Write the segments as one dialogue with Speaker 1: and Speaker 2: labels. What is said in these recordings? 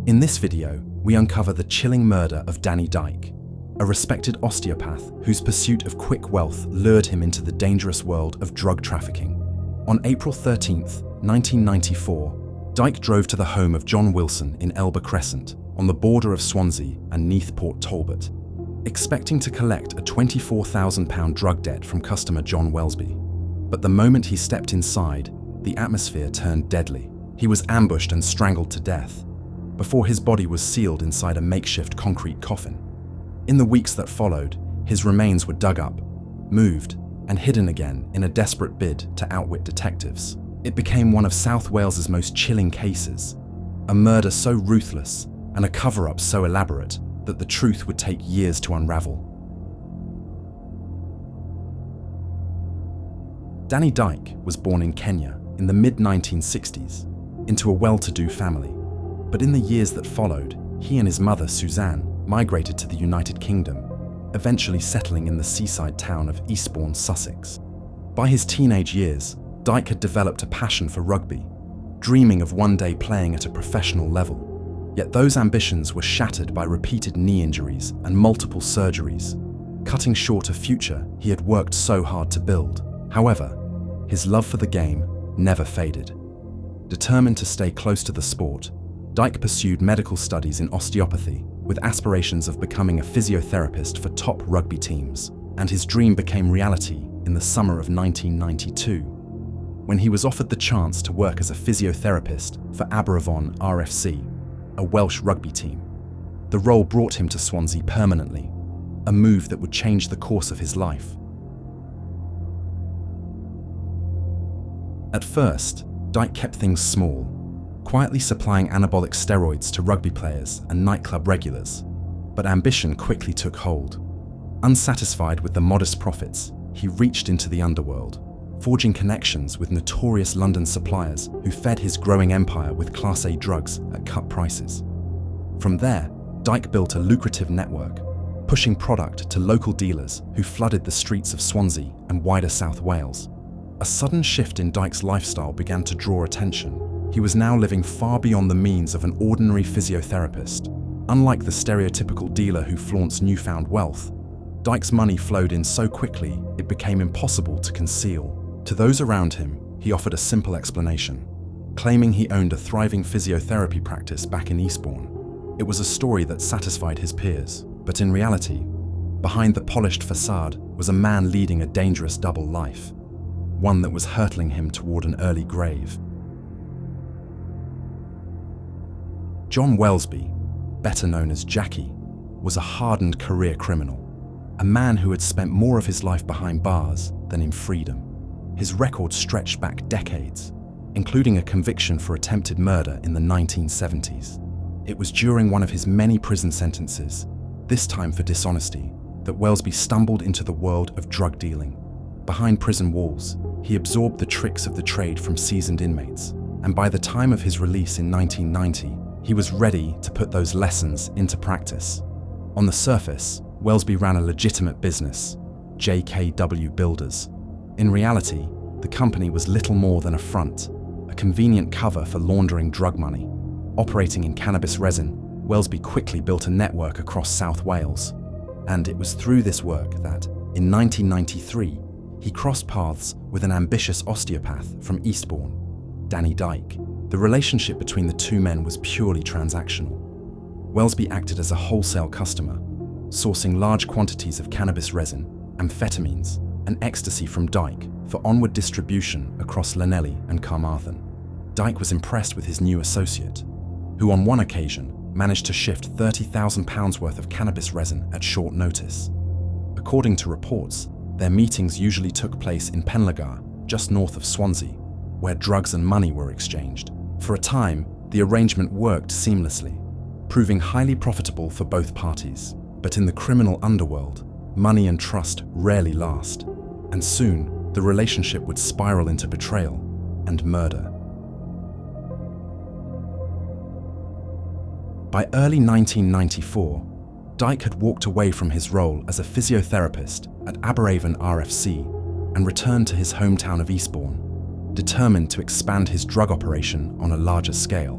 Speaker 1: In this video, we uncover the chilling murder of Danny Dyke, a respected osteopath whose pursuit of quick wealth lured him into the dangerous world of drug trafficking. On April 13, 1994, Dyke drove to the home of John Wilson in Elba Crescent, on the border of Swansea and Neath Port Talbot, expecting to collect a £24,000 drug debt from customer John Welsby. But the moment he stepped inside, the atmosphere turned deadly. He was ambushed and strangled to death, before his body was sealed inside a makeshift concrete coffin. In the weeks that followed, his remains were dug up, moved, and hidden again in a desperate bid to outwit detectives. It became one of South Wales's most chilling cases, a murder so ruthless and a cover-up so elaborate that the truth would take years to unravel. Danny Dyke was born in Kenya in the mid-1960s into a well-to-do family. But in the years that followed, he and his mother, Suzanne, migrated to the United Kingdom, eventually settling in the seaside town of Eastbourne, Sussex. By his teenage years, Dyke had developed a passion for rugby, dreaming of one day playing at a professional level. Yet those ambitions were shattered by repeated knee injuries and multiple surgeries, cutting short a future he had worked so hard to build. However, his love for the game never faded. Determined to stay close to the sport, Dyke pursued medical studies in osteopathy with aspirations of becoming a physiotherapist for top rugby teams, and his dream became reality in the summer of 1992, when he was offered the chance to work as a physiotherapist for Aberavon RFC, a Welsh rugby team. The role brought him to Swansea permanently, a move that would change the course of his life. At first, Dyke kept things small, quietly supplying anabolic steroids to rugby players and nightclub regulars. But ambition quickly took hold. Unsatisfied with the modest profits, he reached into the underworld, forging connections with notorious London suppliers who fed his growing empire with Class A drugs at cut prices. From there, Dyke built a lucrative network, pushing product to local dealers who flooded the streets of Swansea and wider South Wales. A sudden shift in Dyke's lifestyle began to draw attention. He was now living far beyond the means of an ordinary physiotherapist. Unlike the stereotypical dealer who flaunts newfound wealth, Dyke's money flowed in so quickly it became impossible to conceal. To those around him, he offered a simple explanation, claiming he owned a thriving physiotherapy practice back in Eastbourne. It was a story that satisfied his peers, but in reality, behind the polished facade was a man leading a dangerous double life, one that was hurtling him toward an early grave. John Welsby, better known as Jackie, was a hardened career criminal, a man who had spent more of his life behind bars than in freedom. His record stretched back decades, including a conviction for attempted murder in the 1970s. It was during one of his many prison sentences, this time for dishonesty, that Welsby stumbled into the world of drug dealing. Behind prison walls, he absorbed the tricks of the trade from seasoned inmates, and by the time of his release in 1990, he was ready to put those lessons into practice. On the surface, Welsby ran a legitimate business, JKW Builders. In reality, the company was little more than a front, a convenient cover for laundering drug money. Operating in cannabis resin, Welsby quickly built a network across South Wales. And it was through this work that, in 1993, he crossed paths with an ambitious osteopath from Eastbourne, Danny Dyke. The relationship between the two men was purely transactional. Welsby acted as a wholesale customer, sourcing large quantities of cannabis resin, amphetamines, and ecstasy from Dyke for onward distribution across Llanelli and Carmarthen. Dyke was impressed with his new associate, who on one occasion managed to shift £30,000 worth of cannabis resin at short notice. According to reports, their meetings usually took place in Penlagar, just north of Swansea, where drugs and money were exchanged. For a time, the arrangement worked seamlessly, proving highly profitable for both parties. But in the criminal underworld, money and trust rarely last, and soon the relationship would spiral into betrayal and murder. By early 1994, Dyke had walked away from his role as a physiotherapist at Aberavon RFC and returned to his hometown of Eastbourne, determined to expand his drug operation on a larger scale.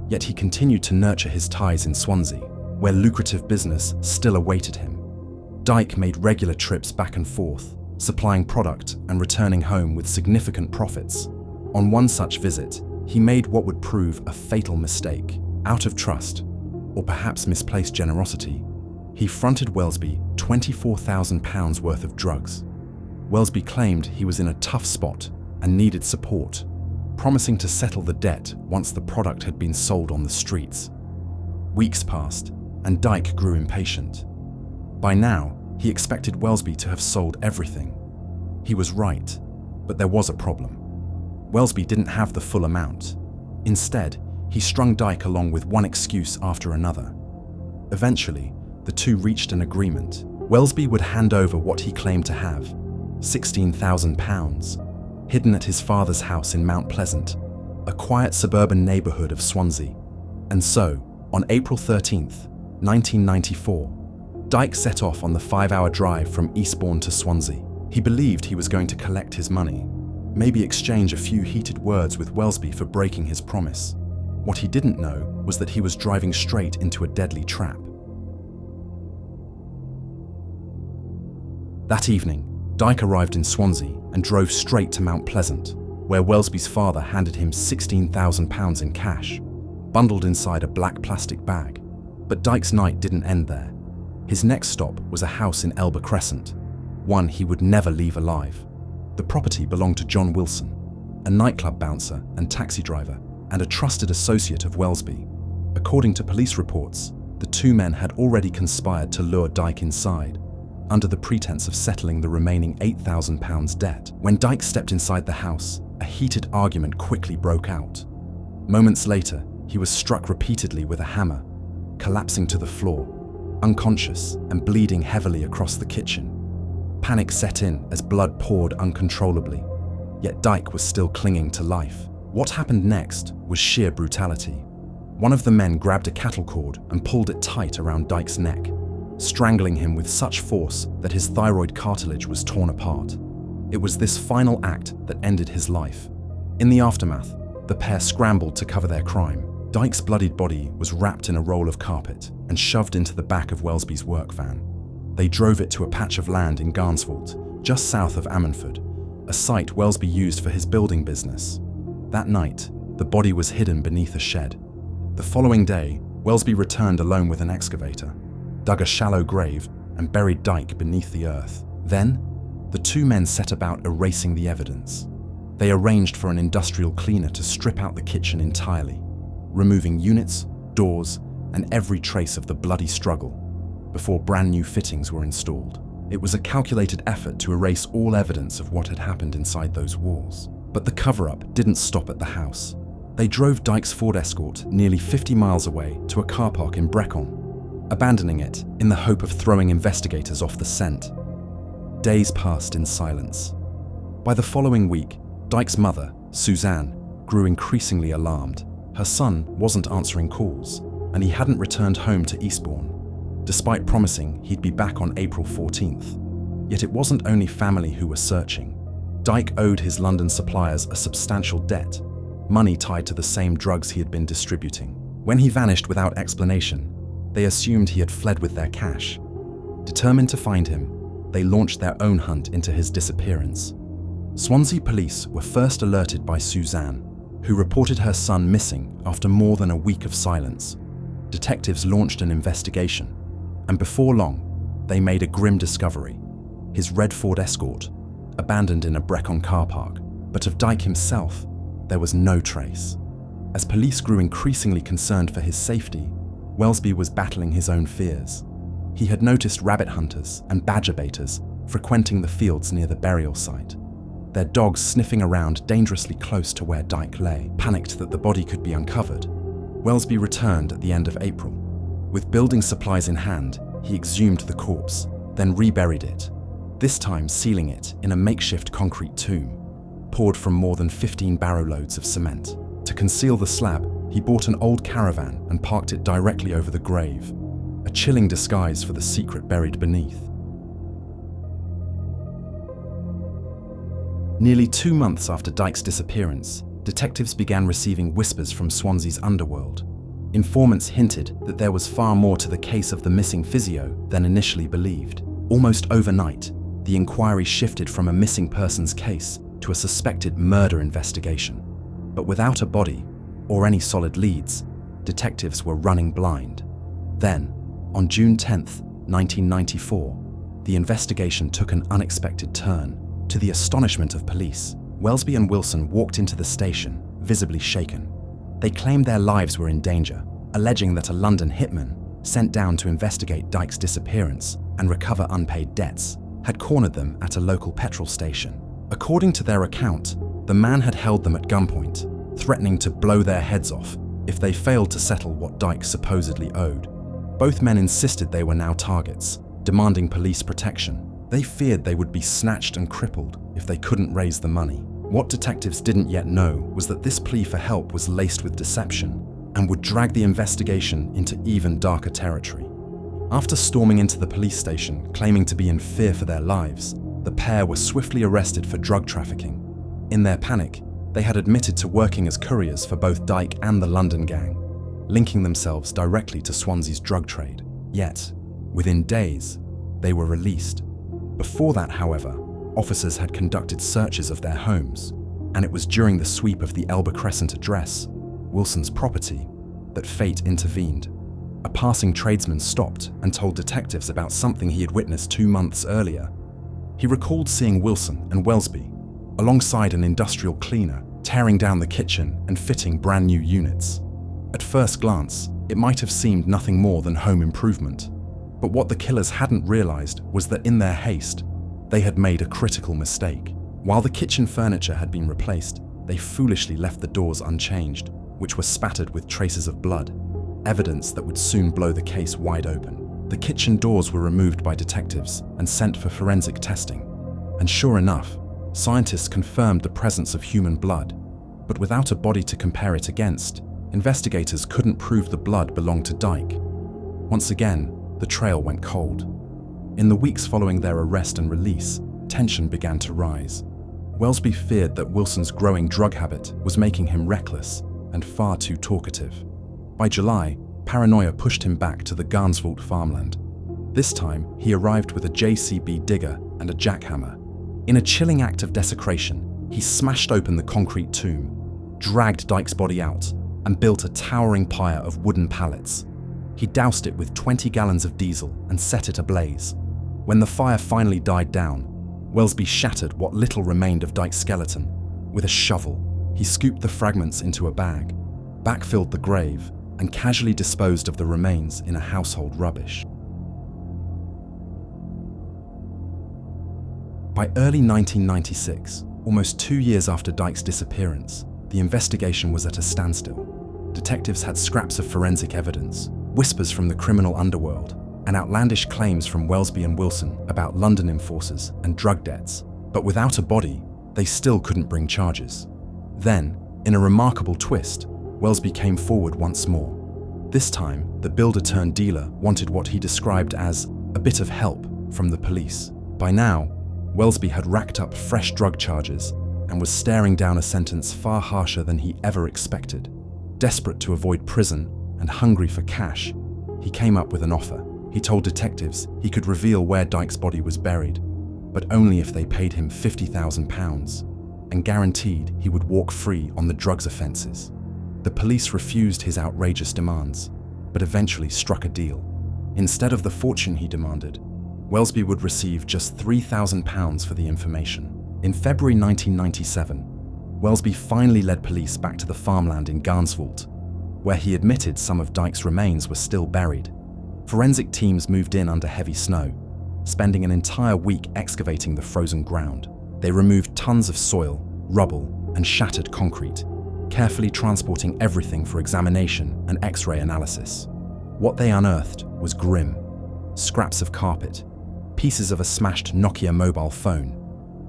Speaker 1: Yet he continued to nurture his ties in Swansea, where lucrative business still awaited him. Dyke made regular trips back and forth, supplying product and returning home with significant profits. On one such visit, he made what would prove a fatal mistake. Out of trust, or perhaps misplaced generosity, he fronted Welsby £24,000 worth of drugs. Welsby claimed he was in a tough spot and needed support, promising to settle the debt once the product had been sold on the streets. Weeks passed, and Dyke grew impatient. By now, he expected Welsby to have sold everything. He was right, but there was a problem. Welsby didn't have the full amount. Instead, he strung Dyke along with one excuse after another. Eventually, the two reached an agreement. Welsby would hand over what he claimed to have, £16,000, hidden at his father's house in Mount Pleasant, a quiet suburban neighbourhood of Swansea. And so, on April 13th, 1994, Dyke set off on the 5-hour drive from Eastbourne to Swansea. He believed he was going to collect his money, maybe exchange a few heated words with Welsby for breaking his promise. What he didn't know was that he was driving straight into a deadly trap. That evening, Dyke arrived in Swansea and drove straight to Mount Pleasant, where Welsby's father handed him £16,000 in cash, bundled inside a black plastic bag. But Dyke's night didn't end there. His next stop was a house in Elba Crescent, one he would never leave alive. The property belonged to John Wilson, a nightclub bouncer and taxi driver, and a trusted associate of Welsby. According to police reports, the two men had already conspired to lure Dyke inside, under the pretense of settling the remaining £8,000 debt. When Dyke stepped inside the house, a heated argument quickly broke out. Moments later, he was struck repeatedly with a hammer, collapsing to the floor, unconscious and bleeding heavily across the kitchen. Panic set in as blood poured uncontrollably, yet Dyke was still clinging to life. What happened next was sheer brutality. One of the men grabbed a cattle cord and pulled it tight around Dyke's neck, strangling him with such force that his thyroid cartilage was torn apart. It was this final act that ended his life. In the aftermath, the pair scrambled to cover their crime. Dyke's bloodied body was wrapped in a roll of carpet and shoved into the back of Welsby's work van. They drove it to a patch of land in Garnsvold, just south of Ammanford, a site Welsby used for his building business. That night, the body was hidden beneath a shed. The following day, Welsby returned alone with an excavator, dug a shallow grave, and buried Dyke beneath the earth. Then, the two men set about erasing the evidence. They arranged for an industrial cleaner to strip out the kitchen entirely, removing units, doors, and every trace of the bloody struggle, before brand new fittings were installed. It was a calculated effort to erase all evidence of what had happened inside those walls. But the cover-up didn't stop at the house. They drove Dyke's Ford Escort nearly 50 miles away to a car park in Brecon, abandoning it in the hope of throwing investigators off the scent. Days passed in silence. By the following week, Dyke's mother, Suzanne, grew increasingly alarmed. Her son wasn't answering calls, and he hadn't returned home to Eastbourne, despite promising he'd be back on April 14th. Yet it wasn't only family who were searching. Dyke owed his London suppliers a substantial debt, money tied to the same drugs he had been distributing. When he vanished without explanation, they assumed he had fled with their cash. Determined to find him, they launched their own hunt into his disappearance. Swansea police were first alerted by Suzanne, who reported her son missing after more than a week of silence. Detectives launched an investigation, and before long, they made a grim discovery: his red Ford Escort, abandoned in a Brecon car park. But of Dyke himself, there was no trace. As police grew increasingly concerned for his safety, Welsby was battling his own fears. He had noticed rabbit hunters and badger baiters frequenting the fields near the burial site, their dogs sniffing around dangerously close to where Dyke lay. Panicked that the body could be uncovered, Welsby returned at the end of April. With building supplies in hand, he exhumed the corpse, then reburied it, this time sealing it in a makeshift concrete tomb, poured from more than 15 barrow loads of cement. To conceal the slab, he bought an old caravan and parked it directly over the grave, a chilling disguise for the secret buried beneath. Nearly 2 months after Dyke's disappearance, detectives began receiving whispers from Swansea's underworld. Informants hinted that there was far more to the case of the missing physio than initially believed. Almost overnight, the inquiry shifted from a missing persons case to a suspected murder investigation. But without a body or any solid leads, detectives were running blind. Then, on June 10th, 1994, the investigation took an unexpected turn. To the astonishment of police, Welsby and Wilson walked into the station, visibly shaken. They claimed their lives were in danger, alleging that a London hitman, sent down to investigate Dyke's disappearance and recover unpaid debts, had cornered them at a local petrol station. According to their account, the man had held them at gunpoint, threatening to blow their heads off if they failed to settle what Dyke supposedly owed. Both men insisted they were now targets, demanding police protection. They feared they would be snatched and crippled if they couldn't raise the money. What detectives didn't yet know was that this plea for help was laced with deception and would drag the investigation into even darker territory. After storming into the police station, claiming to be in fear for their lives, the pair were swiftly arrested for drug trafficking. In their panic, they had admitted to working as couriers for both Dyke and the London gang, linking themselves directly to Swansea's drug trade. Yet, within days, they were released. Before that, however, officers had conducted searches of their homes, and it was during the sweep of the Elba Crescent address, Wilson's property, that fate intervened. A passing tradesman stopped and told detectives about something he had witnessed 2 months earlier. He recalled seeing Wilson and Welsby, alongside an industrial cleaner, tearing down the kitchen and fitting brand new units. At first glance, it might have seemed nothing more than home improvement. But what the killers hadn't realized was that in their haste, they had made a critical mistake. While the kitchen furniture had been replaced, they foolishly left the doors unchanged, which were spattered with traces of blood, evidence that would soon blow the case wide open. The kitchen doors were removed by detectives and sent for forensic testing. And sure enough, scientists confirmed the presence of human blood. But without a body to compare it against, investigators couldn't prove the blood belonged to Dyke. Once again, the trail went cold. In the weeks following their arrest and release, tension began to rise. Welsby feared that Wilson's growing drug habit was making him reckless and far too talkative. By July, paranoia pushed him back to the Gangland farmland. This time, he arrived with a JCB digger and a jackhammer. In a chilling act of desecration, he smashed open the concrete tomb, dragged Dyke's body out, and built a towering pyre of wooden pallets. He doused it with 20 gallons of diesel and set it ablaze. When the fire finally died down, Welsby shattered what little remained of Dyke's skeleton. With a shovel, he scooped the fragments into a bag, backfilled the grave, and casually disposed of the remains in a household rubbish. By early 1996, almost 2 years after Dyke's disappearance, the investigation was at a standstill. Detectives had scraps of forensic evidence, whispers from the criminal underworld, and outlandish claims from Welsby and Wilson about London enforcers and drug debts. But without a body, they still couldn't bring charges. Then, in a remarkable twist, Welsby came forward once more. This time, the builder-turned-dealer wanted what he described as a bit of help from the police. By now, Welsby had racked up fresh drug charges and was staring down a sentence far harsher than he ever expected. Desperate to avoid prison and hungry for cash, he came up with an offer. He told detectives he could reveal where Dyke's body was buried, but only if they paid him £50,000 and guaranteed he would walk free on the drugs offences. The police refused his outrageous demands, but eventually struck a deal. Instead of the fortune he demanded, Welsby would receive just £3,000 for the information. In February 1997, Welsby finally led police back to the farmland in Gangland, where he admitted some of Dyke's remains were still buried. Forensic teams moved in under heavy snow, spending an entire week excavating the frozen ground. They removed tons of soil, rubble, and shattered concrete, carefully transporting everything for examination and X-ray analysis. What they unearthed was grim. Scraps of carpet, pieces of a smashed Nokia mobile phone,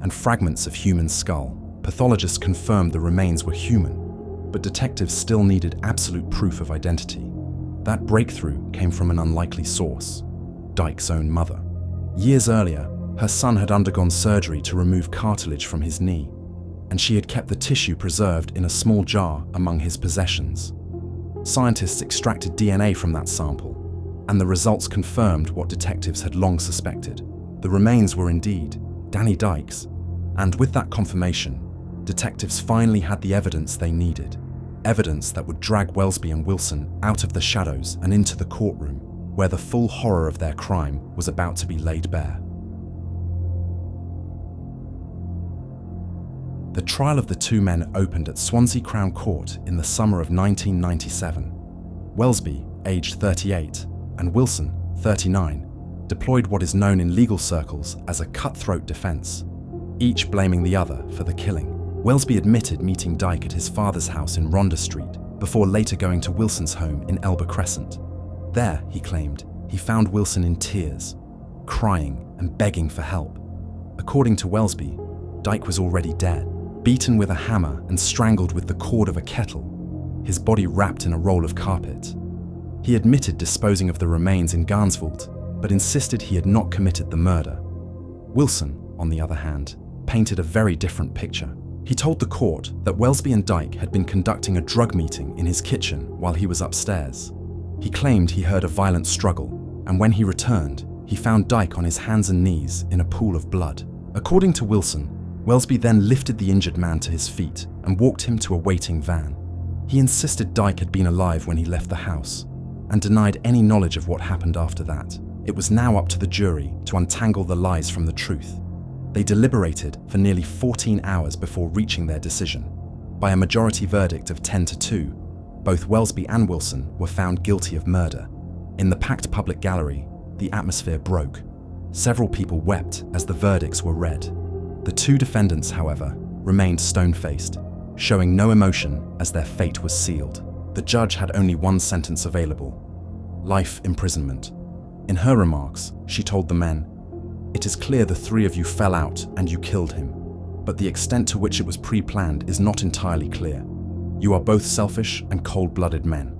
Speaker 1: and fragments of human skull. Pathologists confirmed the remains were human, but detectives still needed absolute proof of identity. That breakthrough came from an unlikely source: Dyke's own mother. Years earlier, her son had undergone surgery to remove cartilage from his knee, and she had kept the tissue preserved in a small jar among his possessions. Scientists extracted DNA from that sample, and the results confirmed what detectives had long suspected. The remains were indeed Danny Dykes, and with that confirmation, detectives finally had the evidence they needed. Evidence that would drag Welsby and Wilson out of the shadows and into the courtroom, where the full horror of their crime was about to be laid bare. The trial of the two men opened at Swansea Crown Court in the summer of 1997. Welsby, aged 38, and Wilson, 39, deployed what is known in legal circles as a cutthroat defense, each blaming the other for the killing. Welsby admitted meeting Dyke at his father's house in Rhondda Street before later going to Wilson's home in Elba Crescent. There, he claimed, he found Wilson in tears, crying and begging for help. According to Welsby, Dyke was already dead, beaten with a hammer and strangled with the cord of a kettle, his body wrapped in a roll of carpet. He admitted disposing of the remains in Garnsvold, but insisted he had not committed the murder. Wilson, on the other hand, painted a very different picture. He told the court that Welsby and Dyke had been conducting a drug meeting in his kitchen while he was upstairs. He claimed he heard a violent struggle, and when he returned, he found Dyke on his hands and knees in a pool of blood. According to Wilson, Welsby then lifted the injured man to his feet and walked him to a waiting van. He insisted Dyke had been alive when he left the house, and denied any knowledge of what happened after that. It was now up to the jury to untangle the lies from the truth. They deliberated for nearly 14 hours before reaching their decision. By a majority verdict of 10-2, both Welsby and Wilson were found guilty of murder. In the packed public gallery, the atmosphere broke. Several people wept as the verdicts were read. The two defendants, however, remained stone-faced, showing no emotion as their fate was sealed. The judge had only one sentence available: life imprisonment. In her remarks, she told the men, "It is clear the three of you fell out and you killed him, but the extent to which it was pre-planned is not entirely clear. You are both selfish and cold-blooded men."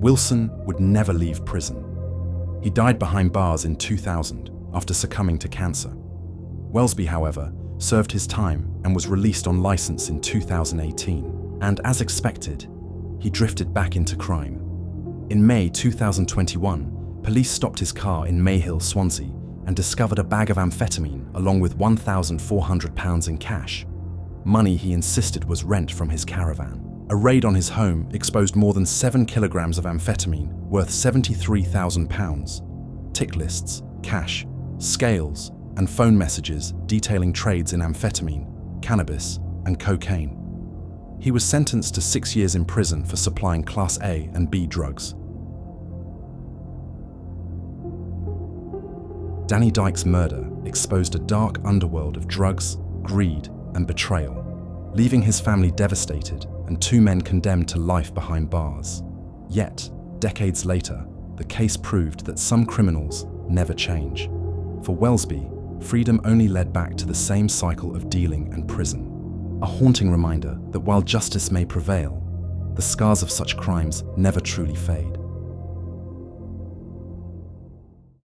Speaker 1: Wilson would never leave prison. He died behind bars in 2000 after succumbing to cancer. Welsby, however, served his time and was released on license in 2018, and as expected, he drifted back into crime. In May 2021, police stopped his car in Mayhill, Swansea, and discovered a bag of amphetamine along with £1,400 in cash, money he insisted was rent from his caravan. A raid on his home exposed more than 7 kilograms of amphetamine worth £73,000, tick lists, cash, scales, and phone messages detailing trades in amphetamine, cannabis, and cocaine. He was sentenced to 6 years in prison for supplying Class A and B drugs. Danny Dykes' murder exposed a dark underworld of drugs, greed, and betrayal, leaving his family devastated and two men condemned to life behind bars. Yet, decades later, the case proved that some criminals never change. For Welsby, freedom only led back to the same cycle of dealing and prison. A haunting reminder that while justice may prevail, the scars of such crimes never truly fade.